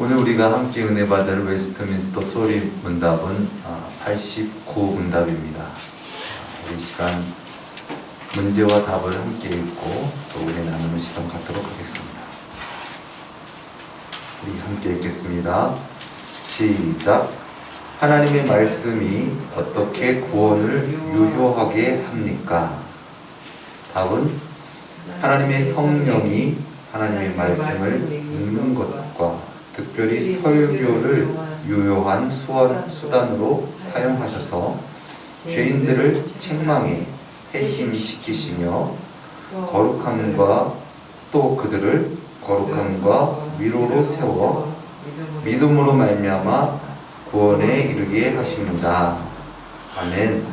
오늘 우리가 함께 은혜 받을 웨스트민스터 소리 문답은 89문답입니다. 이 시간 문제와 답을 함께 읽고 또 우리 나누는 시간 갖도록 하겠습니다. 우리 함께 읽겠습니다. 시작. 하나님의 말씀이 어떻게 구원을 유효하게 합니까? 답은 하나님의 성령이 하나님의 말씀을 읽는 것과 특별히 설교를 유효한 수단으로 사용하셔서 죄인들을 책망에 회심시키시며 거룩함과 또 그들을 거룩함과 위로로 세워 믿음으로 말미암아 구원에 이르게 하십니다. 아멘.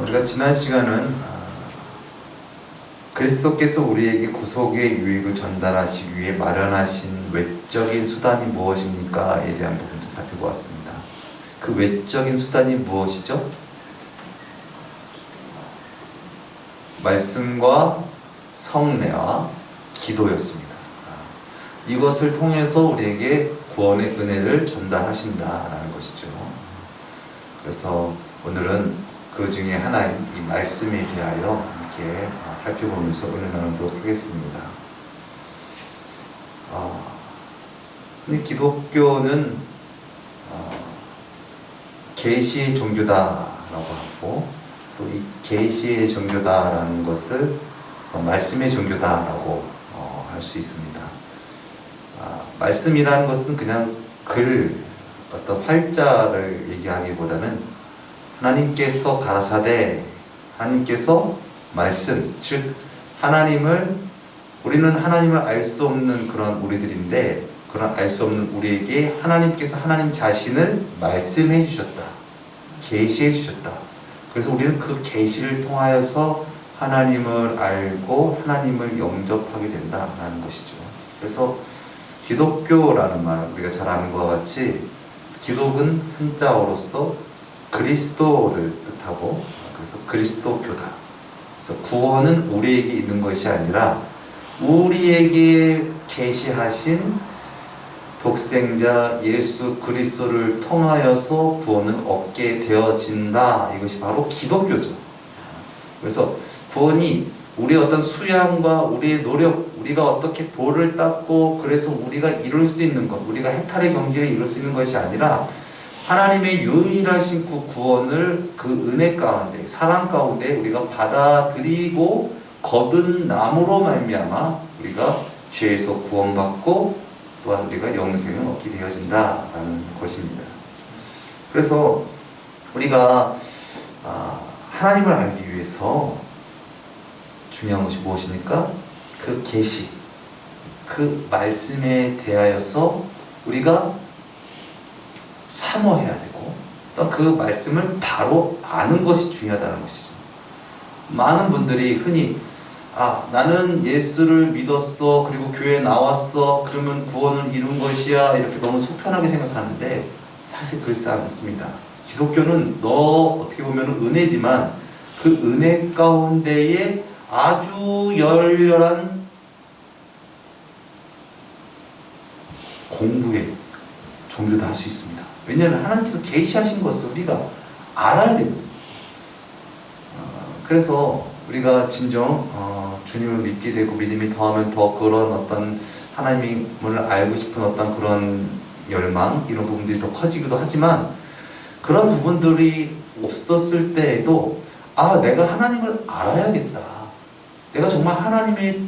우리가 지난 시간은 그리스도께서 우리에게 구속의 유익을 전달하시기 위해 마련하신 외적인 수단이 무엇입니까?에 대한 부분을 살펴보았습니다. 그 외적인 수단이 무엇이죠? 말씀과 성례와 기도였습니다. 이것을 통해서 우리에게 구원의 은혜를 전달하신다라는 것이죠. 그래서 오늘은 그 중에 하나인 이 말씀에 대하여 함께 살펴보면서 은혜 나누도록 하겠습니다. 근데 기독교는 계시의 종교다라고 하고 또 이 계시의 종교다라는 것을 말씀의 종교다라고 할 수 있습니다. 말씀이라는 것은 그냥 글, 어떤 활자를 얘기하기보다는 하나님께서 가라사대, 하나님께서 말씀, 즉 우리는 하나님을 알 수 없는 그런 우리들인데, 그런 알 수 없는 우리에게 하나님께서 하나님 자신을 말씀해 주셨다, 계시해 주셨다. 그래서 우리는 그 계시를 통하여서 하나님을 알고 하나님을 영접하게 된다라는 것이죠. 그래서 기독교라는 말, 우리가 잘 아는 것과 같이 기독은 한자어로서 그리스도를 뜻하고, 그래서 그리스도교다. 그래서 구원은 우리에게 있는 것이 아니라 우리에게 계시하신 독생자 예수 그리스도를 통하여서 구원은 얻게 되어진다. 이것이 바로 기독교죠. 그래서 구원이 우리의 어떤 수양과 우리의 노력, 우리가 어떻게 볼을 닦고 그래서 우리가 이룰 수 있는 것, 우리가 해탈의 경지를 이룰 수 있는 것이 아니라 하나님의 유일하신 그 구원을 그 은혜 가운데, 사랑 가운데 우리가 받아들이고 거듭남으로 말미암아 우리가 죄에서 구원받고 또한 우리가 영생을 얻게 되어진다라는 것입니다. 그래서 우리가 하나님을 알기 위해서 중요한 것이 무엇입니까? 그 계시, 그 말씀에 대하여서 우리가 사모해야 되고 또 그 말씀을 바로 아는 것이 중요하다는 것이죠. 많은 분들이 흔히 나는 예수를 믿었어, 그리고 교회에 나왔어, 그러면 구원을 이룬 것이야, 이렇게 너무 속편하게 생각하는데 사실 그렇지 않습니다. 기독교는 어떻게 보면 은혜지만 그 은혜 가운데에 아주 열렬한 공부의 종교도 할 수 있습니다. 왜냐하면 하나님께서 계시하신 것을 우리가 알아야 됩니다. 그래서 우리가 진정 주님을 믿게 되고 믿음이 더하면 더 그런 어떤 하나님을 알고 싶은 어떤 그런 열망, 이런 부분들이 더 커지기도 하지만, 그런 부분들이 없었을 때에도 내가 하나님을 알아야겠다, 내가 정말 하나님의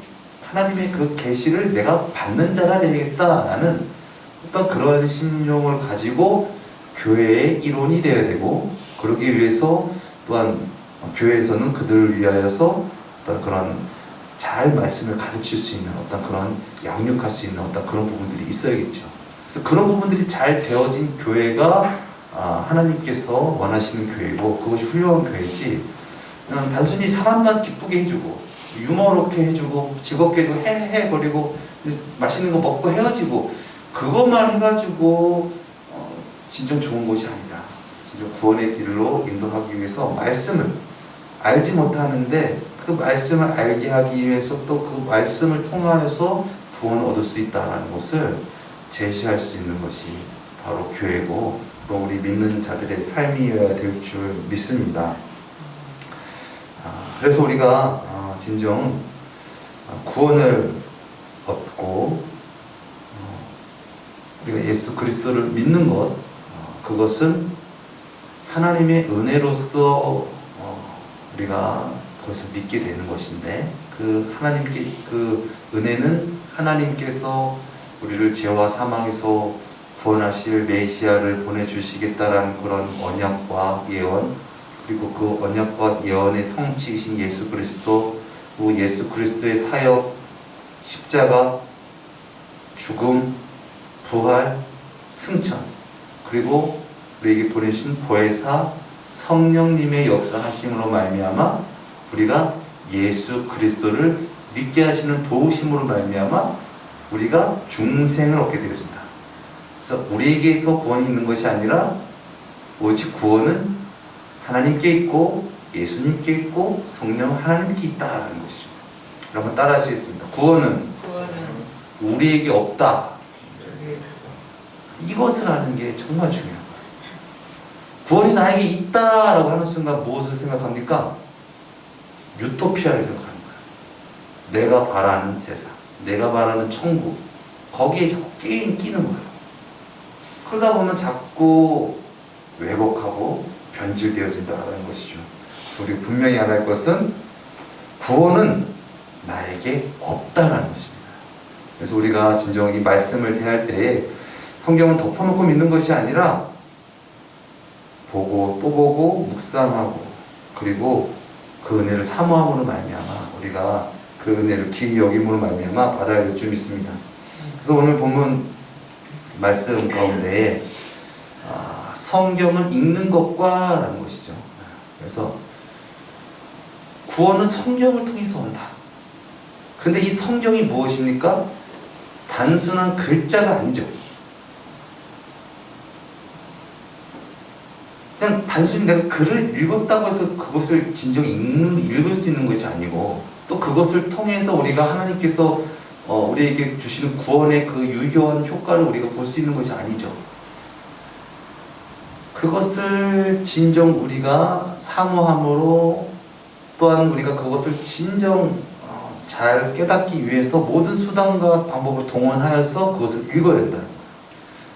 그 계시를 내가 받는 자가 되겠다라는 어떤 그런 심령을 가지고 교회의 일원이 되어야 되고, 그러기 위해서 또한 교회에서는 그들을 위하여서 어떤 그런 잘 말씀을 가르칠 수 있는 어떤 그런 양육할 수 있는 어떤 그런 부분들이 있어야겠죠. 그래서 그런 부분들이 잘 되어진 교회가 하나님께서 원하시는 교회고, 그것이 훌륭한 교회지, 그냥 단순히 사람만 기쁘게 해주고 유머롭게 해주고 즐겁게 해주고 헤헤 거리고 맛있는 거 먹고 헤어지고 그것만 해가지고 진정 좋은 것이 아니라, 진정 구원의 길로 인도하기 위해서 말씀을 알지 못하는데 그 말씀을 알게 하기 위해서 또 그 말씀을 통하여서 구원을 얻을 수 있다는 것을 제시할 수 있는 것이 바로 교회고 또 우리 믿는 자들의 삶이어야 될 줄 믿습니다. 그래서 우리가 진정 구원을 얻고 우리가 예수 그리스도를 믿는 것, 그것은 하나님의 은혜로서 우리가 그것을 믿게 되는 것인데, 그 하나님께 그 은혜는 하나님께서 우리를 죄와 사망에서 구원하실 메시아를 보내주시겠다라는 그런 언약과 예언, 그리고 그 언약과 예언의 성취이신 예수 그리스도, 그 예수 그리스도의 사역, 십자가, 죽음, 부활, 승천, 그리고 우리에게 보내주신 보혜사 성령님의 역사하심으로 말미암아 우리가 예수 그리스도를 믿게 하시는 도우심으로 말미암아 우리가 중생을 얻게 되어진다. 그래서 우리에게서 구원이 있는 것이 아니라 오직 구원은 하나님께 있고 예수님께 있고 성령 하나님께 있다라는 것이죠. 여러분 따라 하시겠습니다. 구원은 우리에게 없다. 이것을 아는 게 정말 중요한 거예요. 구원이 나에게 있다라고 하는 순간 무엇을 생각합니까? 유토피아를 생각하는 거예요. 내가 바라는 세상, 내가 바라는 천국, 거기에 자꾸 끼는 거예요. 그러다 보면 자꾸 왜곡하고 변질되어진다는 것이죠. 그래서 우리가 분명히 알아야 할 것은 구원은 나에게 없다라는 것입니다. 그래서 우리가 진정 이 말씀을 대할 때에 성경은 덮어놓고 믿는 것이 아니라 보고 또 보고 묵상하고 그리고 그 은혜를 사모함으로 말미암아 우리가 그 은혜를 귀히 여김으로 말미암아 받아야 될 줄 믿습니다. 그래서 오늘 본문 말씀 가운데 성경을 읽는 것과 라는 것이죠. 그래서 구원은 성경을 통해서 온다. 근데 이 성경이 무엇입니까? 단순한 글자가 아니죠. 그냥 단순히 내가 글을 읽었다고 해서 그것을 진정 읽을 수 있는 것이 아니고 또 그것을 통해서 우리가 하나님께서 우리에게 주시는 구원의 그 유효한 효과를 우리가 볼 수 있는 것이 아니죠. 그것을 진정 우리가 사모함으로 또한 우리가 그것을 진정 잘 깨닫기 위해서 모든 수단과 방법을 동원하여서 그것을 읽어야 된다는 거예요.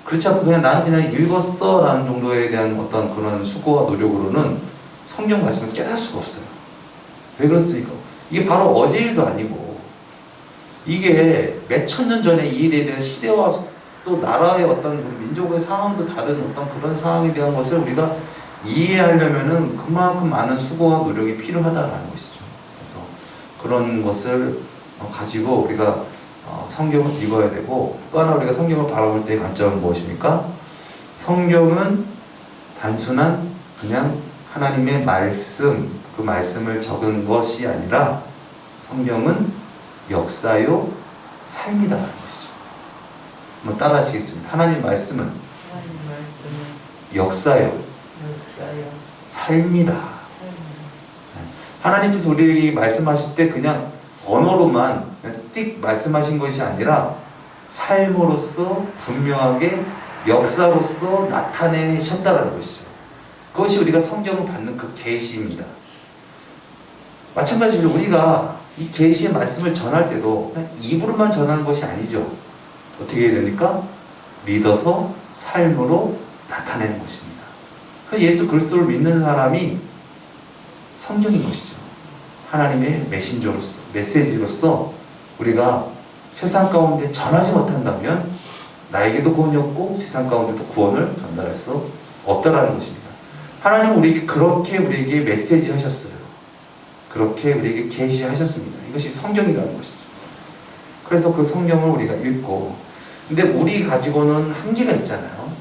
그렇지 않고 그냥 나는 그냥 읽었어 라는 정도에 대한 어떤 그런 수고와 노력으로는 성경 말씀을 깨달을 수가 없어요. 왜 그렇습니까? 이게 바로 어제 일도 아니고 이게 몇천 년 전에 이 일에 대한 시대와 또 나라의 어떤 우리 민족의 상황도 다른 어떤 그런 상황에 대한 것을 우리가 이해하려면은 그만큼 많은 수고와 노력이 필요하다라는 것이죠. 그래서 그런 것을 가지고 우리가 성경을 읽어야 되고 또 하나 우리가 성경을 바라볼 때의 관점은 무엇입니까? 성경은 단순한 그냥 하나님의 말씀, 그 말씀을 적은 것이 아니라 성경은 역사요, 삶이다라는 것이죠. 한번 따라 하시겠습니다. 하나님 말씀은 역사요, 삶이다. 하나님께서 우리에게 말씀하실 때 그냥 언어로만 띡 말씀하신 것이 아니라 삶으로서 분명하게 역사로서 나타내셨다라는 것이죠. 그것이 우리가 성경을 받는 그 계시입니다. 마찬가지로 우리가 이 계시의 말씀을 전할 때도 입으로만 전하는 것이 아니죠. 어떻게 해야 됩니까? 믿어서 삶으로 나타내는 것입니다. 그래서 예수 그리스도를 믿는 사람이 성경인 것이죠. 하나님의 메신저로서, 메시지로서 우리가 세상 가운데 전하지 못한다면 나에게도 구원이 없고 세상 가운데도 구원을 전달할 수 없다라는 것입니다. 하나님은 그렇게 우리에게 메시지 하셨어요. 그렇게 우리에게 계시하셨습니다. 이것이 성경이라는 것이죠. 그래서 그 성경을 우리가 읽고, 근데 우리 가지고는 한계가 있잖아요.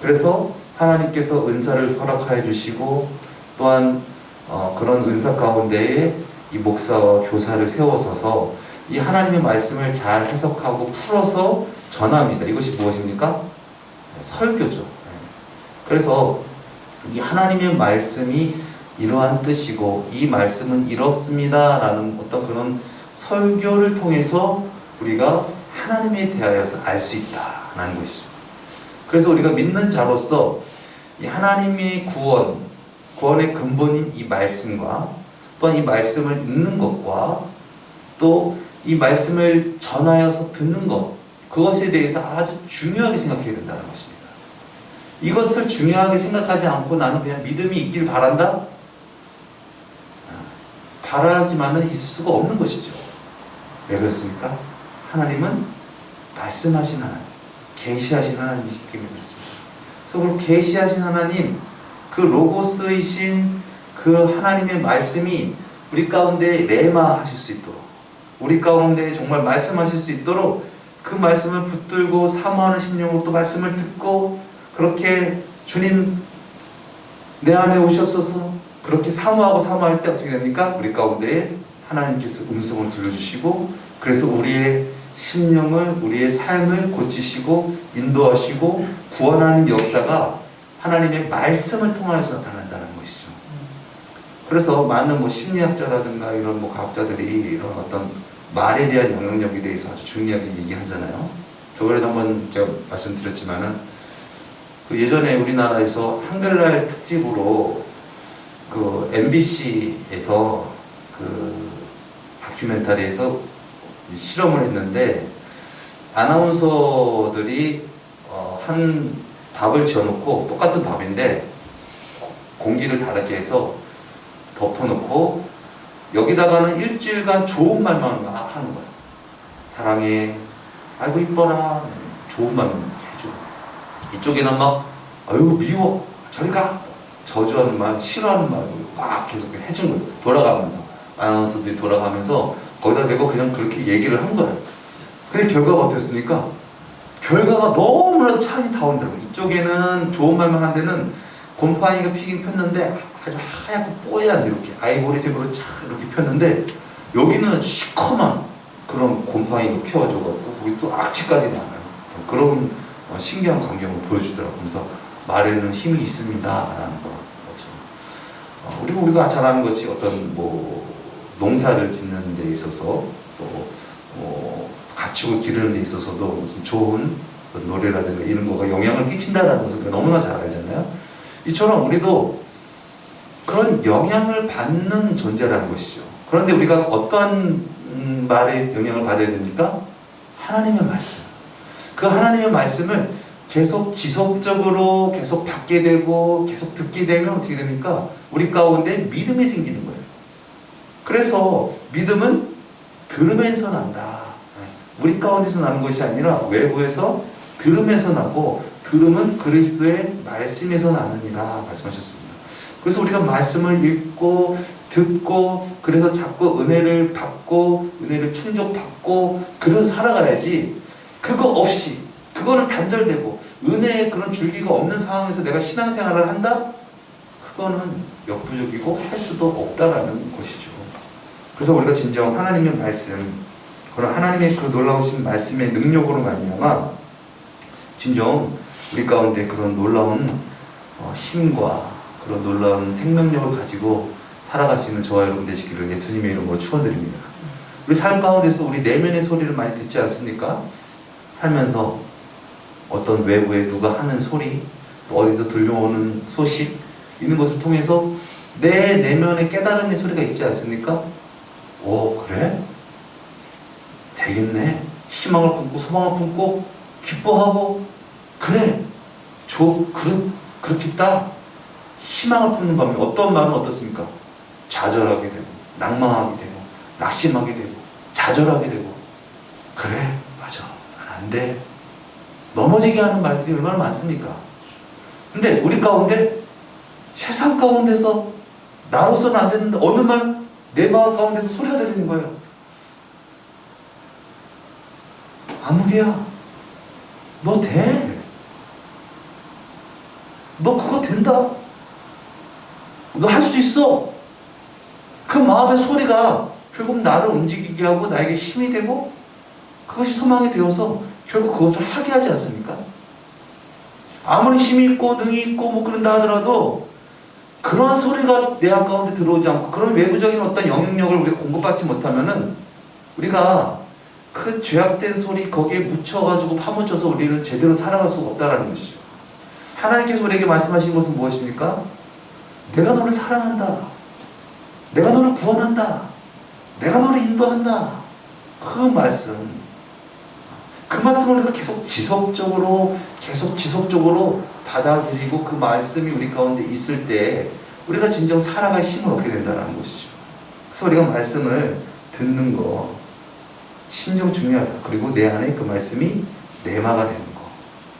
그래서 하나님께서 은사를 허락하여 주시고 또한 그런 은사 가운데에 이 목사와 교사를 세워서서 이 하나님의 말씀을 잘 해석하고 풀어서 전합니다. 이것이 무엇입니까? 설교죠. 그래서 이 하나님의 말씀이 이러한 뜻이고 이 말씀은 이렇습니다 라는 어떤 그런 설교를 통해서 우리가 하나님에 대하여서 알 수 있다라는 것이죠. 그래서 우리가 믿는 자로서 이 하나님의 구원의 근본인 이 말씀과 또한 이 말씀을 읽는 것과 또 이 말씀을 전하여서 듣는 것, 그것에 대해서 아주 중요하게 생각해야 된다는 것입니다. 이것을 중요하게 생각하지 않고 나는 그냥 믿음이 있길 바란다? 바라지만은 있을 수가 없는 것이죠. 왜 그렇습니까? 하나님은 말씀하신 하나님, 계시하신 하나님이시기 때문에 그렇습니다. 그래서 그 계시하신 하나님, 그 로고스이신 그 하나님의 말씀이 우리 가운데 레마하실 수 있도록, 우리 가운데 정말 말씀하실 수 있도록 그 말씀을 붙들고 사모하는 심령으로 또 말씀을 듣고 그렇게 주님 내 안에 오시옵소서 그렇게 사모할 때 어떻게 됩니까? 우리 가운데 하나님께서 음성을 들려주시고 그래서 우리의 심령을 우리의 삶을 고치시고 인도하시고 구원하는 역사가 하나님의 말씀을 통해서 나타난다는 것이죠. 그래서 많은 심리학자라든가 이런 과학자들이 이런 어떤 말에 대한 영향력에 대해서 아주 중요하게 얘기하잖아요. 저번에도 한번 제가 말씀드렸지만은 그 예전에 우리나라에서 한글날 특집으로 그 MBC에서 그 다큐멘터리에서 실험을 했는데 아나운서들이 한 답을 지어놓고 똑같은 답인데 공기를 다르게 해서 덮어놓고 여기다가는 일주일간 좋은 말만 막 하는 거야. 사랑해, 아이고 이뻐라, 좋은 말만 해줘. 이쪽에는 막 아유 미워, 저리 가, 저주하는 말, 싫어하는 말 막 계속 해준 거예요. 돌아가면서 아나운서들이 돌아가면서 거기다 대고 그냥 그렇게 얘기를 한 거예요. 근데 결과가 어땠습니까? 결과가 너무나도 차이 다 온다고. 이쪽에는 좋은 말만 한 데는 곰팡이가 피긴 폈는데 아주 하얗고 뽀얀 이렇게 아이보리색으로 착 이렇게 폈는데 여기는 시커먼 그런 곰팡이가 피어져갖고 거기 또 악취까지 나요. 그런 신기한 광경을 보여주더라고요. 그래서 말에는 힘이 있습니다라는 거. 그리고 우리가 잘 아는 것이 어떤 농사를 짓는 데 있어서 또 가축을 기르는 데 있어서도 무슨 좋은 노래라든가 이런 거가 영향을 끼친다는 것을 너무나 잘 알잖아요. 이처럼 우리도 그런 영향을 받는 존재라는 것이죠. 그런데 우리가 어떠한 말에 영향을 받아야 됩니까? 하나님의 말씀. 그 하나님의 말씀을 계속 지속적으로 계속 받게 되고 계속 듣게 되면 어떻게 됩니까? 우리 가운데 믿음이 생기는 거예요. 그래서 믿음은 들으면서 난다. 우리 가운데서 나는 것이 아니라 외부에서 들으면서 나고 들음은 그리스도의 말씀에서 나느니라 말씀하셨습니다. 그래서 우리가 말씀을 읽고 듣고 그래서 자꾸 은혜를 받고 은혜를 충족받고 그래서 살아가야지, 그거 없이 그거는 단절되고 은혜의 그런 줄기가 없는 상황에서 내가 신앙생활을 한다? 그거는 역부족이고 할 수도 없다라는 것이죠. 그래서 우리가 진정 하나님의 말씀, 그런 하나님의 그 놀라우신 말씀의 능력으로 말미암아 진정 우리 가운데 그런 놀라운 힘과 그런 놀라운 생명력을 가지고 살아갈 수 있는 저와 여러분 되시기를 예수님의 이름으로 축원드립니다. 우리 삶 가운데서 우리 내면의 소리를 많이 듣지 않습니까? 살면서 어떤 외부에 누가 하는 소리, 어디서 들려오는 소식 있는 것을 통해서 내 내면의 깨달음의 소리가 있지 않습니까? 오, 그래? 되겠네. 희망을 품고 소망을 품고 기뻐하고 그래, 그렇겠다. 희망을 품는 반면 어떤 말은 어떻습니까? 좌절하게 되고 낭망하게 되고 낙심하게 되고 좌절하게 되고 그래, 맞아, 안 돼, 넘어지게 하는 말들이 얼마나 많습니까? 근데 우리 가운데 세상 가운데서 나로서는 안 되는데 어느 말 내 마음 가운데서 소리가 들리는 거예요. 아무개야, 너 돼. 너 그거 된다. 너 할 수 있어. 그 마음의 소리가 결국 나를 움직이게 하고 나에게 힘이 되고 그것이 소망이 되어서 결국 그것을 하게 하지 않습니까? 아무리 힘이 있고 능이 있고 그런다 하더라도 그러한 소리가 내 가운데 들어오지 않고 그런 외부적인 어떤 영향력을 우리가 공급받지 못하면은 우리가 그 죄악된 소리 거기에 묻혀가지고 파묻혀서 우리는 제대로 살아갈 수가 없다는 것이죠. 하나님께서 우리에게 말씀하신 것은 무엇입니까? 내가 너를 사랑한다. 내가 너를 구원한다. 내가 너를 인도한다. 그 말씀. 그 말씀을 우리가 계속 지속적으로 받아들이고 그 말씀이 우리 가운데 있을 때 우리가 진정 살아갈 힘을 얻게 된다는 것이죠. 그래서 우리가 말씀을 듣는 거 신정 중요하다. 그리고 내 안에 그 말씀이 내마가 되는 거.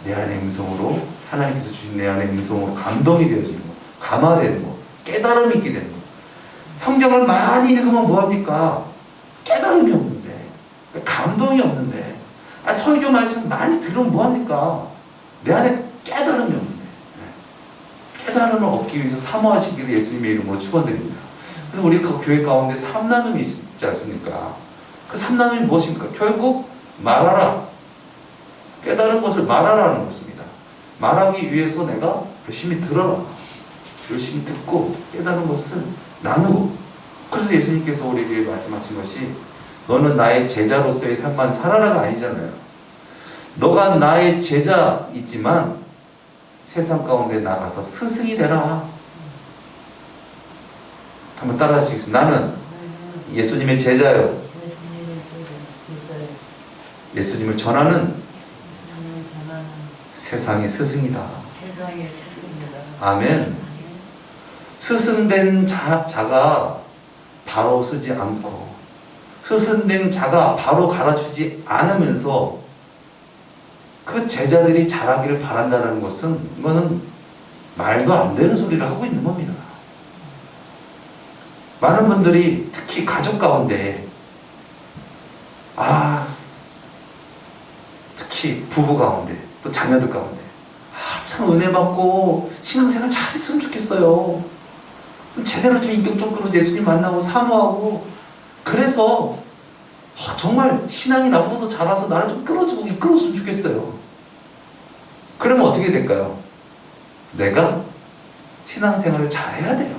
내 안의 음성으로 하나님께서 주신 내 안의 음성으로 감동이 되어지는 거. 감화되는 거. 깨달음이 있게 되는 거. 성경을 많이 읽으면 뭐합니까? 깨달음이 없는데, 감동이 없는데, 설교 말씀 많이 들으면 뭐합니까? 내 안에 깨달음이 없는데, 깨달음을 얻기 위해서 사모하시기를 예수님의 이름으로 축원드립니다. 그래서 우리 그 교회 가운데 삼나눔이 있지 않습니까? 그 삼나눔이 무엇입니까? 결국 말하라. 깨달은 것을 말하라는 것입니다. 말하기 위해서 내가 열심히 들어라. 열심히 듣고 깨달은 것을 나누고. 그래서 예수님께서 우리에게 말씀하신 것이 너는 나의 제자로서의 삶만 살아라가 아니잖아요. 너가 나의 제자이지만 세상 가운데 나가서 스승이 되라. 한번 따라 하시겠습니다. 나는 예수님의 제자요. 예수님을 전하는 세상의 스승이다. 아멘. 스승된 자가 바로 쓰지 않고 스승된 자가 바로 가르치지 않으면서 그 제자들이 잘하기를 바란다는 것은 이거는 말도 안 되는 소리를 하고 있는 겁니다. 많은 분들이 특히 가족 가운데 특히 부부 가운데 또 자녀들 가운데 참 은혜 받고 신앙생활 잘했으면 좋겠어요. 제대로 좀 인격적으로 예수님 만나고 사모하고 그래서 정말 신앙이 나보다 자라서 나를 좀 끌어주고 이끌었으면 좋겠어요. 그러면 어떻게 될까요? 내가 신앙생활을 잘해야 돼요.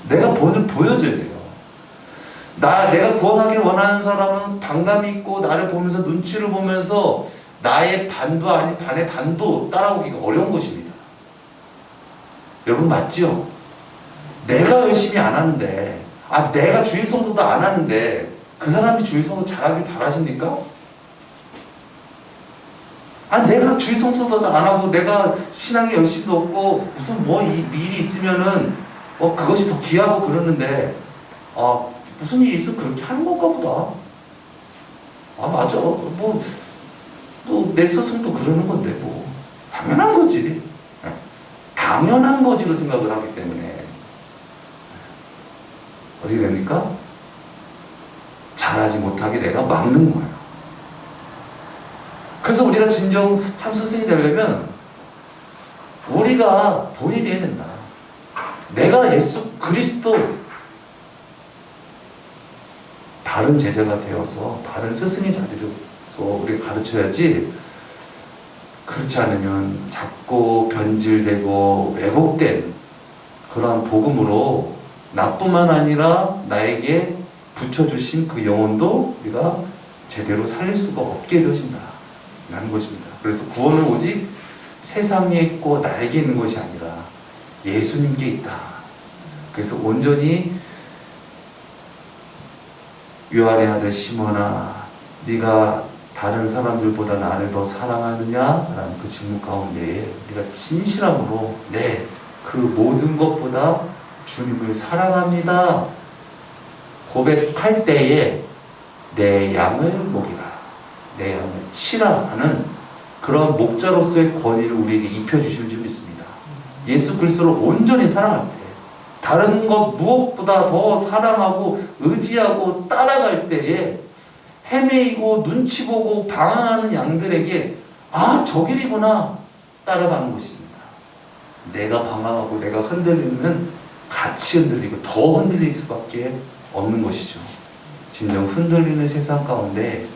내가 보여줘야 돼요. 내가 구원하길 원하는 사람은 반감이 있고 나를 보면서 눈치를 보면서 나의 반도 아닌 반의 반도 따라오기가 어려운 것입니다. 여러분 맞죠? 내가 열심히 안 하는데 내가 주일 성도도 안 하는데 그 사람이 주일 성도 잘하길 바라십니까? 내가 주일 성도도 안 하고 내가 신앙에 열심히도 없고 무슨 이 일이 있으면은 그것이 더 귀하고 그러는데 무슨 일이 있으면 그렇게 하는 건가 보다. 맞아. 내 스승도 그러는 건데 당연한 거지. 당연한 거지로 생각을 하기 때문에 어떻게 됩니까? 잘하지 못하게 내가 막는 거예요. 그래서 우리가 진정 참 스승이 되려면 우리가 본이 돼야 된다. 내가 예수 그리스도 바른 제자가 되어서 바른 스승의 자리로서 우리가 가르쳐야지. 그렇지 않으면 작고 변질되고 왜곡된 그러한 복음으로 나뿐만 아니라 나에게 붙여주신 그 영혼도 우리가 제대로 살릴 수가 없게 되어진다 라는 것입니다. 그래서 구원은 오직 세상에 있고 나에게 있는 것이 아니라 예수님께 있다. 그래서 온전히 요한의 아들 시몬아, 네가 다른 사람들보다 나를 더 사랑하느냐라는 그 질문 가운데 우리가 진실함으로 그 모든 것보다 주님을 사랑합니다 고백할 때에 내 양을 먹이라, 내 양을 치라 하는 그런 목자로서의 권위를 우리에게 입혀주실 줄 믿습니다. 예수 그리스도를 온전히 사랑할 때, 다른 것 무엇보다 더 사랑하고 의지하고 따라갈 때에 헤매이고 눈치 보고 방황하는 양들에게 저 길이구나 따라가는 것입니다. 내가 방황하고 내가 흔들리면 같이 흔들리고 더 흔들릴 수밖에 없는 것이죠. 진정 흔들리는 세상 가운데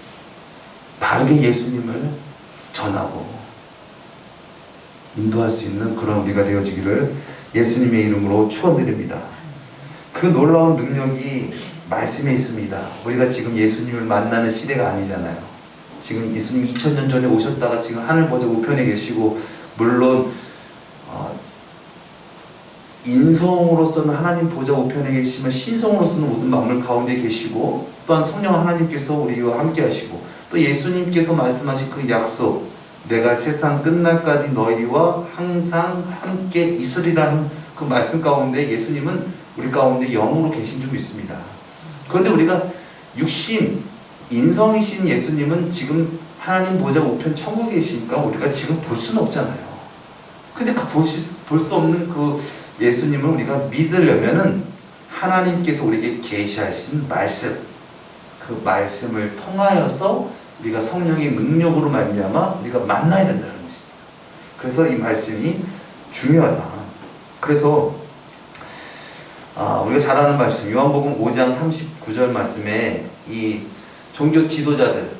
바르게 예수님을 전하고 인도할 수 있는 그런 우리가 되어지기를 예수님의 이름으로 축원드립니다. 그 놀라운 능력이 말씀에 있습니다. 우리가 지금 예수님을 만나는 시대가 아니잖아요. 지금 예수님 2000년 전에 오셨다가 지금 하늘 보좌 우편에 계시고, 물론 인성으로서는 하나님 보좌 우편에 계시면 신성으로서는 모든 만물 가운데 계시고, 또한 성령 하나님께서 우리와 함께 하시고, 또 예수님께서 말씀하신 그 약속, 내가 세상 끝날까지 너희와 항상 함께 있으리라는 그 말씀 가운데 예수님은 우리 가운데 영으로 계신 줄 믿습니다. 그런데 우리가 육신, 인성이신 예수님은 지금 하나님 보좌 우편 천국에 계시니까 우리가 지금 볼 수는 없잖아요. 근데 그 볼 수 없는 그 예수님을 우리가 믿으려면은 하나님께서 우리에게 계시하신 말씀, 그 말씀을 통하여서 우리가 성령의 능력으로 말미암아 우리가 만나야 된다는 것입니다. 그래서 이 말씀이 중요하다. 그래서 우리가 잘 아는 말씀, 요한복음 5장 39절 말씀에 이 종교 지도자들,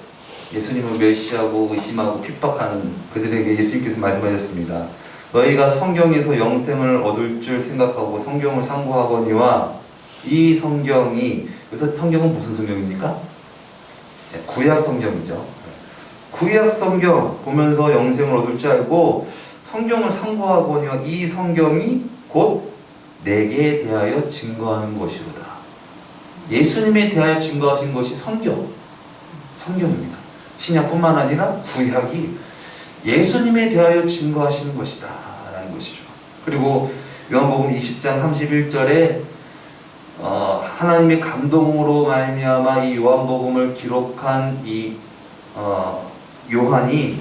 예수님을 멸시하고 의심하고 핍박하는 그들에게 예수님께서 말씀하셨습니다. 너희가 성경에서 영생을 얻을 줄 생각하고 성경을 상고하거니와 이 성경이, 그래서 성경은 무슨 성경입니까? 구약 성경이죠. 구약 성경 보면서 영생을 얻을 줄 알고 성경을 상고하거니와 이 성경이 곧 내게 대하여 증거하는 것이로다. 예수님에 대하여 증거하신 것이 성경입니다. 신약뿐만 아니라 구약이 예수님에 대하여 증거하시는 것이다 라는 것이죠. 그리고 요한복음 20장 31절에 하나님의 감동으로 말미암아 이 요한복음을 기록한 이 요한이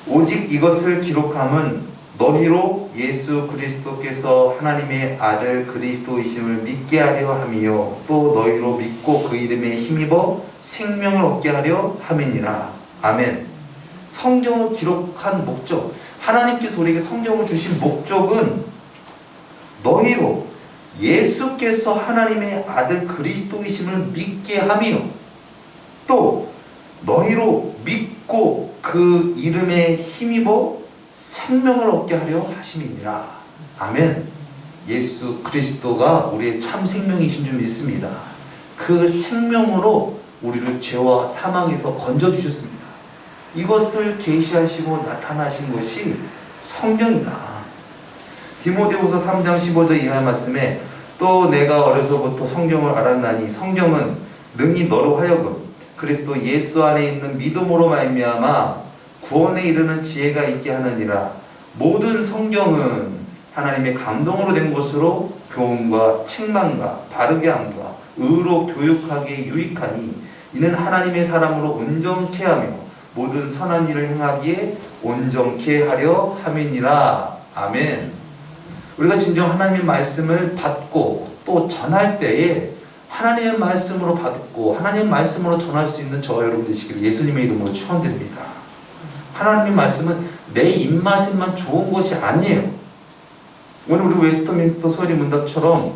오직 이것을 기록함은 너희로 예수 그리스도께서 하나님의 아들 그리스도이심을 믿게 하려 함이요 또 너희로 믿고 그 이름에 힘입어 생명을 얻게 하려 함이니라. 아멘. 성경을 기록한 목적, 하나님께서 우리에게 성경을 주신 목적은 너희로 예수께서 하나님의 아들 그리스도이심을 믿게 함이요 또 너희로 믿고 그 이름에 힘입어 생명을 얻게 하려 하심이니라. 아멘. 예수 그리스도가 우리의 참 생명이신 줄 믿습니다. 그 생명으로 우리를 죄와 사망에서 건져주셨습니다. 이것을 계시하시고 나타나신 것이 성경이다. 디모데후서 3장 15절 이하의 말씀에 또 내가 어려서부터 성경을 알았나니 성경은 능히 너로 하여금 그리스도 예수 안에 있는 믿음으로 말미암아 구원에 이르는 지혜가 있게 하느니라. 모든 성경은 하나님의 감동으로 된 것으로 교훈과 책망과 바르게 함과 의로 교육하기에 유익하니 이는 하나님의 사람으로 온전케 하며 모든 선한 일을 행하기에 온전케 하려 함이니라. 아멘. 우리가 진정 하나님의 말씀을 받고 또 전할 때에 하나님의 말씀으로 받고 하나님의 말씀으로 전할 수 있는 저와 여러분 되시기를 예수님의 이름으로 축원드립니다. 하나님의 말씀은 내 입맛에만 좋은 것이 아니에요. 오늘 우리 웨스트민스터 소리 문답처럼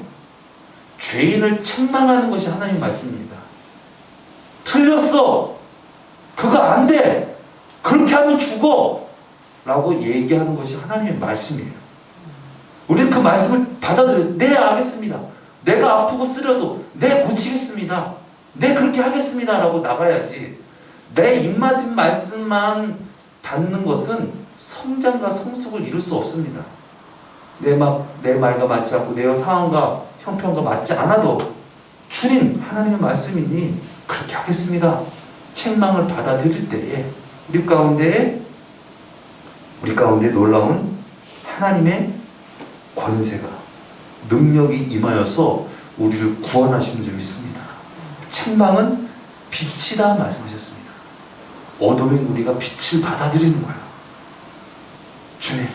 죄인을 책망하는 것이 하나님의 말씀입니다. 틀렸어. 그거 안 돼. 그렇게 하면 죽어. 라고 얘기하는 것이 하나님의 말씀이에요. 우리는 그 말씀을 받아들여요. 네, 알겠습니다. 내가 아프고 쓰려도 네, 고치겠습니다. 네, 그렇게 하겠습니다. 라고 나가야지. 내 입맛인 말씀만 받는 것은 성장과 성숙을 이룰 수 없습니다. 내 말과 맞지 않고 내 상황과 형편과 맞지 않아도 주님, 하나님의 말씀이니 그렇게 하겠습니다. 책망을 받아들일 때에 우리 가운데 놀라운 하나님의 권세가, 능력이 임하여서 우리를 구원하시는 줄 믿습니다. 책망은 빛이다 말씀하셨습니다. 어둠인 우리가 빛을 받아들이는 거예요. 주님,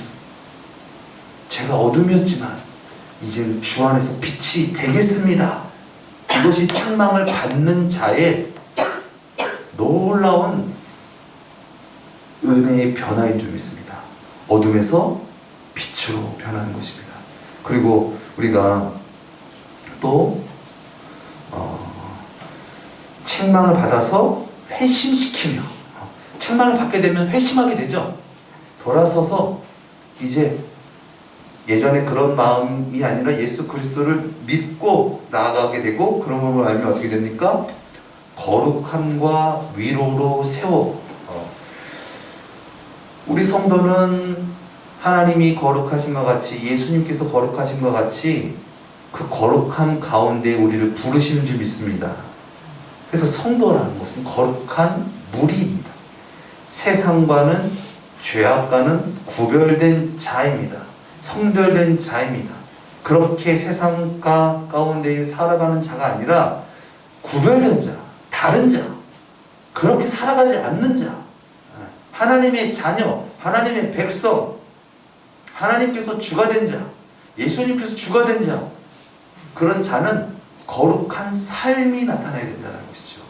제가 어둠이었지만 이제는 주 안에서 빛이 되겠습니다. 이것이 책망을 받는 자의 놀라운 은혜의 변화인 줄 믿습니다. 어둠에서 빛으로 변하는 것입니다. 그리고 우리가 또 책망을 받아서 회심시키며, 책망을 받게 되면 회심하게 되죠. 돌아서서 이제 예전에 그런 마음이 아니라 예수 그리스도를 믿고 나아가게 되고, 그런 걸 알면 어떻게 됩니까? 거룩함과 위로로 세워. 우리 성도는 하나님이 거룩하신 것 같이, 예수님께서 거룩하신 것 같이 그 거룩함 가운데 우리를 부르시는 줄 믿습니다. 그래서 성도라는 것은 거룩한 무리입니다. 세상과는, 죄악과는 구별된 자입니다. 성별된 자입니다. 그렇게 세상 가운데 살아가는 자가 아니라 구별된 자, 다른 자, 그렇게 살아가지 않는 자, 하나님의 자녀, 하나님의 백성, 하나님께서 주가 된 자, 예수님께서 주가 된 자, 그런 자는 거룩한 삶이 나타나야 된다는 것이죠.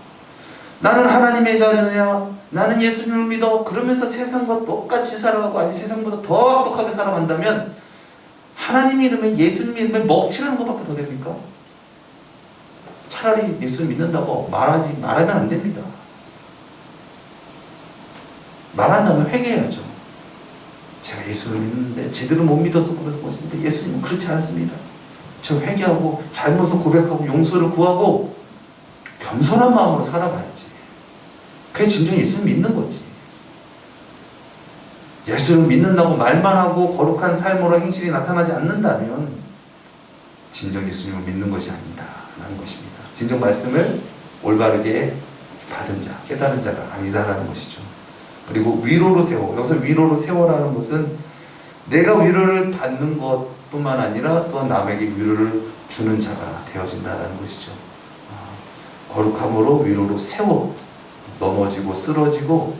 나는 하나님의 자녀야, 나는 예수님을 믿어, 그러면서 세상과 똑같이 살아가고, 아니 세상보다 더 악독하게 살아간다면 하나님 이름에, 예수님 이름에 먹칠하는 것밖에 더 됩니까? 차라리 예수 믿는다고 말하면 안 됩니다. 말한다면 회개해야죠. 제가 예수를 믿는데 제대로 못 믿어서 그래서 것인데 예수님은 그렇지 않습니다. 저 회개하고 잘못을 고백하고 용서를 구하고 겸손한 마음으로 살아가야지. 그게 진정 예수를 믿는 거지. 예수를 믿는다고 말만 하고 거룩한 삶으로 행실이 나타나지 않는다면 진정 예수님을 믿는 것이 아니다라는 것입니다. 진정 말씀을 올바르게 받은 자, 깨달은 자가 아니다라는 것이죠. 그리고 위로로 세워. 여기서 위로로 세워라는 것은 내가 위로를 받는 것뿐만 아니라 또 남에게 위로를 주는 자가 되어진다는 것이죠. 거룩함으로 위로로 세워. 넘어지고 쓰러지고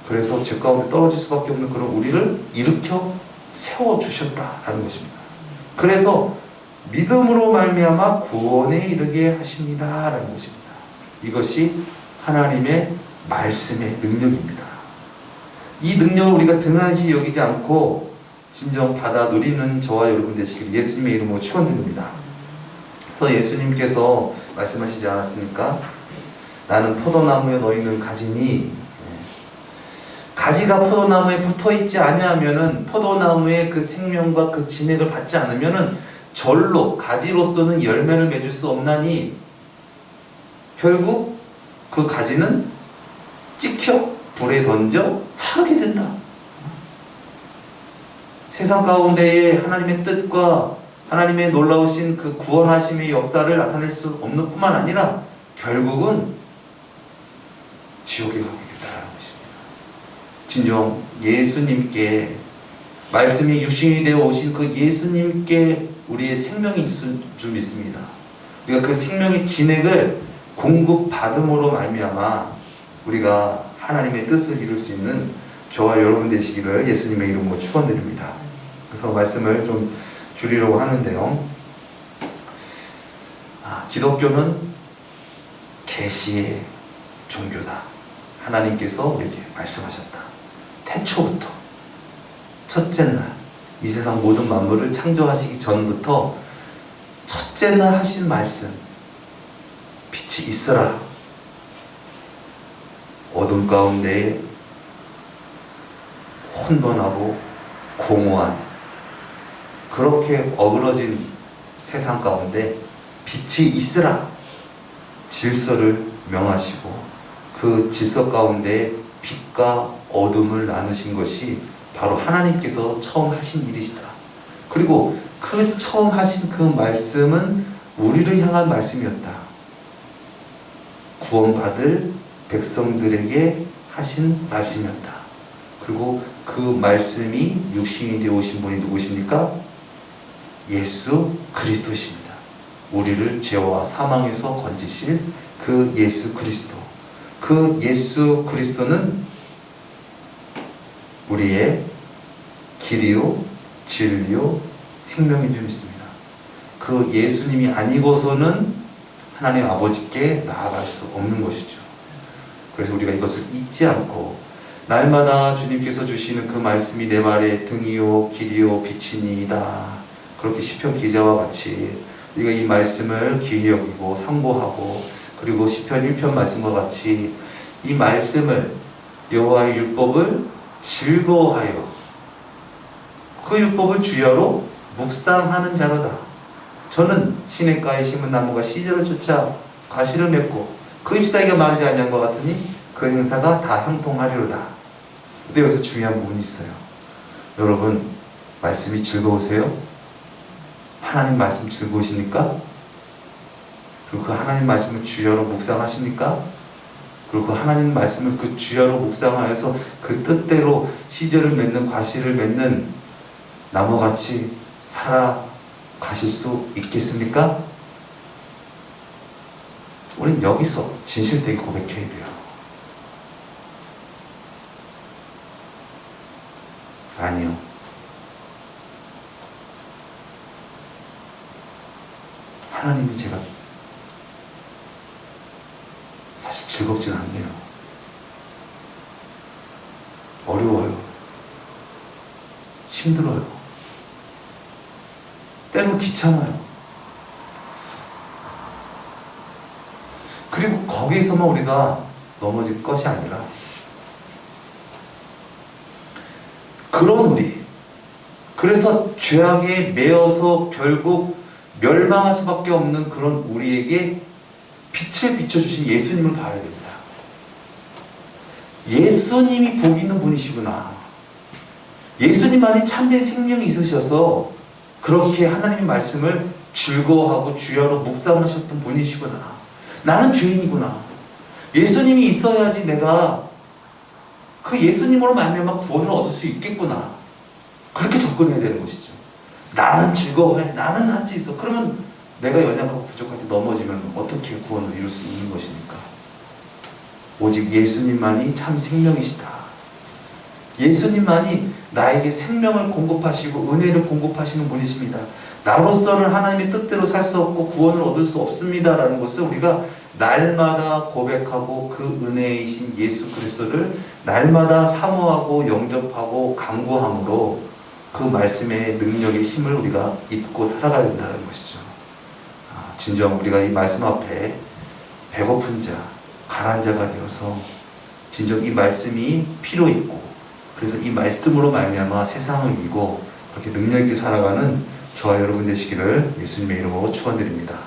그래서 죄 가운데 떨어질 수밖에 없는 그런 우리를 일으켜 세워주셨다라는 것입니다. 그래서 믿음으로 말미암아 구원에 이르게 하십니다라는 것입니다. 이것이 하나님의 말씀의 능력입니다. 이 능력을 우리가 등한시 여기지 않고 진정 받아 누리는 저와 여러분 되시길 예수님의 이름으로 축원드립니다. 그래서 예수님께서 말씀하시지 않았습니까? 나는 포도나무에 너희는 가지니, 가지가 포도나무에 붙어있지 아니하면은, 포도나무의 그 생명과 그 진액을 받지 않으면은 절로 가지로서는 열매를 맺을 수 없나니 결국 그 가지는 찍혀 불에 던져 사르게 된다. 세상 가운데에 하나님의 뜻과 하나님의 놀라우신 그 구원하심의 역사를 나타낼 수 없는 뿐만 아니라 결국은 지옥에 가게 된다는 것입니다. 진정 예수님께, 말씀이 육신이 되어 오신 그 예수님께 우리의 생명이 있을 줄 믿습니다. 우리가 그 생명의 진액을 공급받음으로 말미암아 우리가 하나님의 뜻을 이룰 수 있는 저와 여러분 되시기를 예수님의 이름으로 축원드립니다. 그래서 말씀을 좀 줄이려고 하는데요. 기독교는 계시의 종교다. 하나님께서 우리에게 말씀하셨다. 태초부터, 첫째 날, 이 세상 모든 만물을 창조하시기 전부터 첫째 날 하신 말씀, 빛이 있으라. 어둠 가운데 혼돈하고 공허한, 그렇게 어그러진 세상 가운데 빛이 있으라. 질서를 명하시고 그 질서 가운데 빛과 어둠을 나누신 것이 바로 하나님께서 처음 하신 일이시다. 그리고 그 처음 하신 그 말씀은 우리를 향한 말씀이었다. 구원받을 백성들에게 하신 말씀이었다. 그리고 그 말씀이 육신이 되어 오신 분이 누구십니까? 예수 그리스도십니다. 우리를 죄와 사망에서 건지실 그 예수 그리스도. 그 예수 그리스도는 우리의 길이요, 진리요, 생명인 줄 믿습니다. 그 예수님이 아니고서는 하나님 아버지께 나아갈 수 없는 것이죠. 그래서 우리가 이것을 잊지 않고 날마다 주님께서 주시는 그 말씀이 내 발의 등이요 길이요 빛이니이다. 그렇게 시편 기자와 같이 우리가 이 말씀을 귀히 여기고 상고하고, 그리고 시편 1편 말씀과 같이 이 말씀을, 여호와의 율법을 즐거워하여 그 율법을 주야로 묵상하는 자로다. 저는 시냇가에 심은 나무가 시절을 쫓아 과실을 맺고 그 잎사귀가 마르지 아니한 것 같으니 그 행사가 다 형통하리로다. 근데 여기서 중요한 부분이 있어요. 여러분, 말씀이 즐거우세요? 하나님 말씀 즐거우십니까? 그리고 그 하나님 말씀을 주야로 묵상하십니까? 그리고 그 하나님 말씀을 그 주야로 묵상하여서 그 뜻대로 시절을 맺는 과실을 맺는 나무같이 살아가실 수 있겠습니까? 우린 여기서 진실되게 고백해야 돼요. 아니요. 하나님이 제가 사실 즐겁진 않네요. 어려워요. 힘들어요. 때로 귀찮아요. 그리고 거기서만 우리가 넘어질 것이 아니라 그런 우리, 그래서 죄악에 매여서 결국 멸망할 수밖에 없는 그런 우리에게 빛을 비춰주신 예수님을 봐야 됩니다. 예수님이 복 있는 분이시구나. 예수님만이 참된 생명이 있으셔서 그렇게 하나님의 말씀을 즐거워하고 주야로 묵상하셨던 분이시구나. 나는 죄인이구나. 예수님이 있어야지 내가 그 예수님으로 말미암아 구원을 얻을 수 있겠구나. 그렇게 접근해야 되는 것이죠. 나는 즐거워해. 나는 할 수 있어. 그러면 내가 연약하고 부족할 때 넘어지면 어떻게 구원을 이룰 수 있는 것입니까? 오직 예수님만이 참 생명이시다. 예수님만이 나에게 생명을 공급하시고 은혜를 공급하시는 분이십니다. 나로서는 하나님의 뜻대로 살 수 없고 구원을 얻을 수 없습니다라는 것을 우리가 날마다 고백하고 그 은혜이신 예수 그리스도를 날마다 사모하고 영접하고 간구함으로 그 말씀의 능력의 힘을 우리가 입고 살아가야 된다는 것이죠. 진정 우리가 이 말씀 앞에 배고픈 자, 가난한 자가 되어서 진정 이 말씀이 필요 있고 그래서 이 말씀으로 말미암아 세상을 이기고 그렇게 능력 있게 살아가는 저와 여러분 되시기를 예수님의 이름으로 축원드립니다.